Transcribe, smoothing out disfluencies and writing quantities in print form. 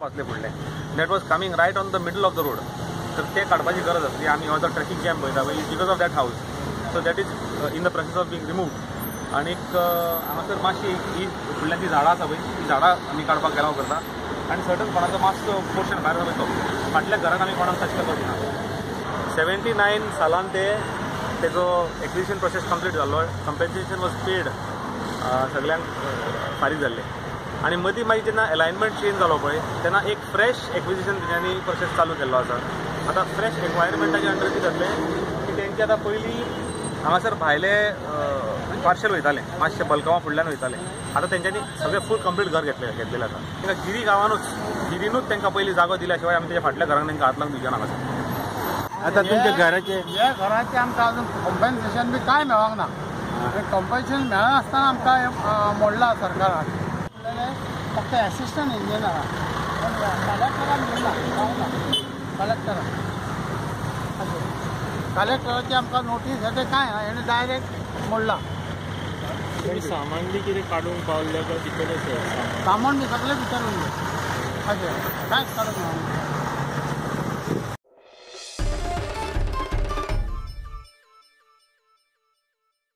वाचले फुडले that was coming right on the middle of the road. तर ते काडपाची गरज आसली. आमी हो जो ट्रॅफिक जॅम पळयता पळय because of that house. So that is in the process of being removed. आनीक हांगासर मातशी ही फुडल्यान ती झाडां आसा पळय ती झाडां आमी काडपाक गेलो करता. आनी सर्टन कोणाचो मातसो पोर्शन भायर वयतो. फाटल्या घरान आमी कोणाक टच करपाक दिना. 79 सालान तेजो एक्विजिशन प्रोसेस कंप्लीट जाल्लो. कंपेन्सेशन वॉज पेड सगळ्यांक फारीक जाल्ले. आनी मदीं मागीर जेन्ना अलायनमेंट चेंज जालो पळय तेन्ना एक फ्रेश एक्विजिशन तेंच्यांनी प्रोसेस चालू केल्लो आसा. आतां फ्रेश एनवायरमेंटाच्या अंडर कितें जातलें की तेंचे आतां पयलीं हांगासर भायले पार्शल वयताले मातशे बलकावा फुडल्यान वयताले. आतां तेंच्यांनी सगळें फूल कंप्लीट घर घेतलेलें आसा. तांकां गिरी गिरीनूच तांकां पयलीं जागो दिल्या शिवाय आमी तेच्या फाटल्या घरांक तांकां हात लावंक दिवचे नाका. आतां तुमच्या घराचे ह्या घराचे आमकां अजून कॉम्पेन्सेशन बी कांय मेळोंक ना. कॉम्पेन्सेशन मेळनासतना आमकां मोडला सरकारान. फक्त एसिस्टंट इंजिनियर कलेक्टरान दिला कलेक्टराची आमकां नोटीस येता कांय ना. हेणें डायरेक्ट मोडला. सामान बी कितें काडूंक पावल्लें काय भितर सामान बी सगळें भितर उरलें. अशें कांयच काडूंक ना.